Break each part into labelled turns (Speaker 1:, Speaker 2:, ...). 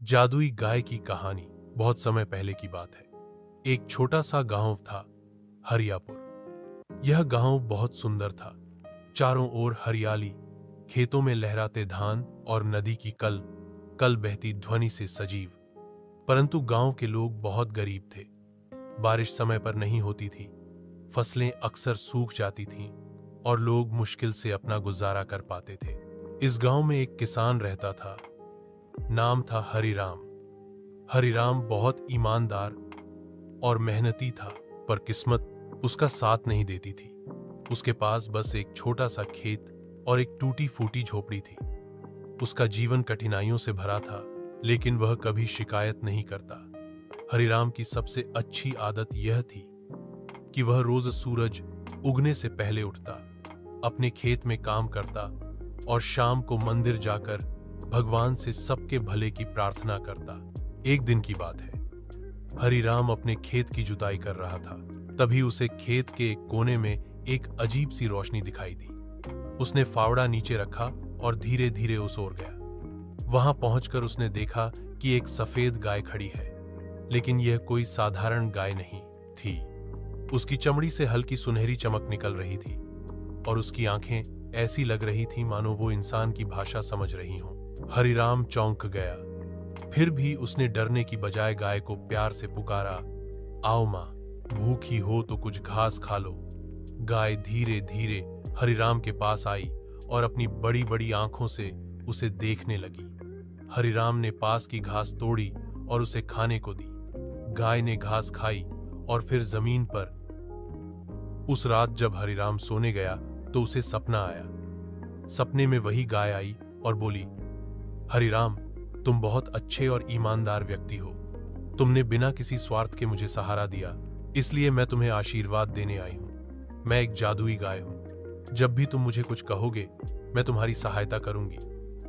Speaker 1: जादुई गाय की कहानी बहुत समय पहले की बात है। एक छोटा सा गांव था, हरियापुर। यह गांव बहुत सुंदर था। चारों ओर हरियाली, खेतों में लहराते धान और नदी की कल कल बहती ध्वनि से सजीव। परंतु गांव के लोग बहुत गरीब थे। बारिश समय पर नहीं होती थी, फसलें अक्सर सूख जाती थीं और लोग मुश्किल से अपना गुजारा कर पाते थे। इस गांव में एक किसान रहता था। नाम था हरिराम। हरिराम बहुत ईमानदार और मेहनती था, पर किस्मत उसका साथ नहीं देती थी। उसके पास बस एक छोटा सा खेत और एक टूटी फूटी झोपड़ी थी। उसका जीवन कठिनाइयों से भरा था, लेकिन वह कभी शिकायत नहीं करता। हरिराम की सबसे अच्छी आदत यह थी कि वह रोज सूरज उगने से पहले उठता, अपने खेत में काम करता और शाम को मंदिर जाकर भगवान से सबके भले की प्रार्थना करता। एक दिन की बात है, हरिराम अपने खेत की जुताई कर रहा था। तभी उसे खेत के एक कोने में एक अजीब सी रोशनी दिखाई दी। उसने फावड़ा नीचे रखा और धीरे धीरे उस ओर गया। वहां पहुंचकर उसने देखा कि एक सफेद गाय खड़ी है, लेकिन यह कोई साधारण गाय नहीं थी। उसकी चमड़ी से हल्की सुनहरी चमक निकल रही थी और उसकी आंखें ऐसी लग रही थी मानो वो इंसान की भाषा समझ रही हों। हरिराम चौंक गया। फिर भी उसने डरने की बजाय गाय को प्यार से पुकारा, आओ मां, भूखी हो तो कुछ घास खा लो। गाय धीरे धीरे हरिराम के पास आई और अपनी बड़ी बड़ी आंखों से उसे देखने लगी। हरिराम ने पास की घास तोड़ी और उसे खाने को दी। गाय ने घास खाई और फिर जमीन पर। उस रात जब हरिराम सोने गया तो उसे सपना आया। सपने में वही गाय आई और बोली, हरिराम, तुम बहुत अच्छे और ईमानदार व्यक्ति हो। तुमने बिना किसी स्वार्थ के मुझे सहारा दिया, इसलिए मैं तुम्हें आशीर्वाद देने आई हूं। मैं एक जादुई गाय हूं। जब भी तुम मुझे कुछ कहोगे, मैं तुम्हारी सहायता करूंगी।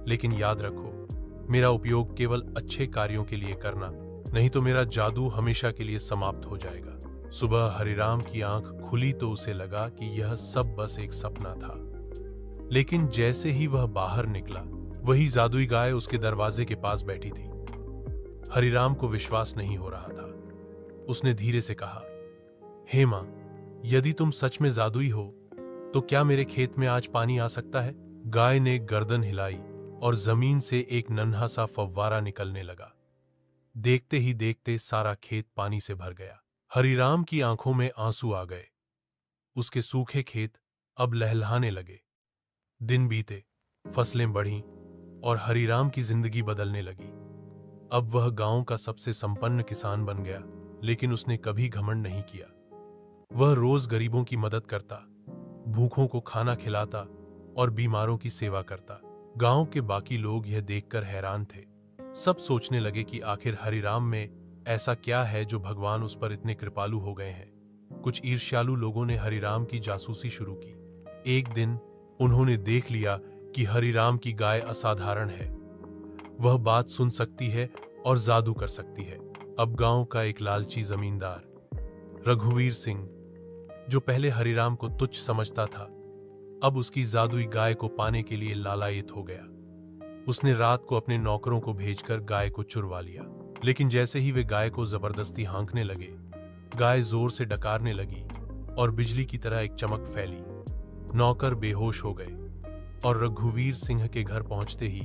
Speaker 1: लेकिन याद रखो, मेरा उपयोग केवल अच्छे कार्यों के लिए करना, नहीं तो मेरा जादू हमेशा के लिए समाप्त हो जाएगा। सुबह हरिराम की आंख खुली तो उसे लगा कि यह सब बस एक सपना था। लेकिन जैसे ही वह बाहर निकला, वही जादुई गाय उसके दरवाजे के पास बैठी थी। हरिराम को विश्वास नहीं हो रहा था। उसने धीरे से कहा, हे मां, यदि तुम सच में जादुई हो तो क्या मेरे खेत में आज पानी आ सकता है? गाय ने गर्दन हिलाई और जमीन से एक नन्हा सा फव्वारा निकलने लगा। देखते ही देखते सारा खेत पानी से भर गया। हरिराम की आंखों में आंसू आ गए। उसके सूखे खेत अब लहलहाने लगे। दिन बीते, फसलें बढ़ीं और हरिराम की जिंदगी बदलने लगी। अब वह गांव का सबसे संपन्न किसान बन गया, लेकिन उसने कभी घमंड नहीं किया। वह रोज गरीबों की मदद करता, भूखों को खाना खिलाता और बीमारों की सेवा करता। गांव के बाकी लोग यह देखकर हैरान थे। सब सोचने लगे कि आखिर हरिराम में ऐसा क्या है जो भगवान उस पर इतने कृपालु हो गए हैं। कुछ ईर्ष्यालु लोगों ने हरिराम की जासूसी शुरू की। एक दिन उन्होंने देख लिया कि हरिराम की गाय असाधारण है। वह बात सुन सकती है और जादू कर सकती है। अब गांव का एक लालची जमींदार, रघुवीर सिंह, जो पहले हरिराम को तुच्छ समझता था, अब उसकी जादुई गाय को पाने के लिए लालायित हो गया। उसने रात को अपने नौकरों को भेजकर गाय को चुरवा लिया। लेकिन जैसे ही वे गाय को जबरदस्ती हाँकने लगे, गाय जोर से डकारने लगी और बिजली की तरह एक चमक फैली। नौकर बेहोश हो गए और रघुवीर सिंह के घर पहुंचते ही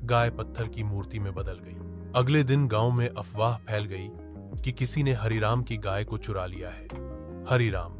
Speaker 1: गाय पत्थर की मूर्ति में बदल गई। अगले दिन गांव में अफवाह फैल गई कि किसी ने हरिराम की गाय को चुरा लिया है। हरिराम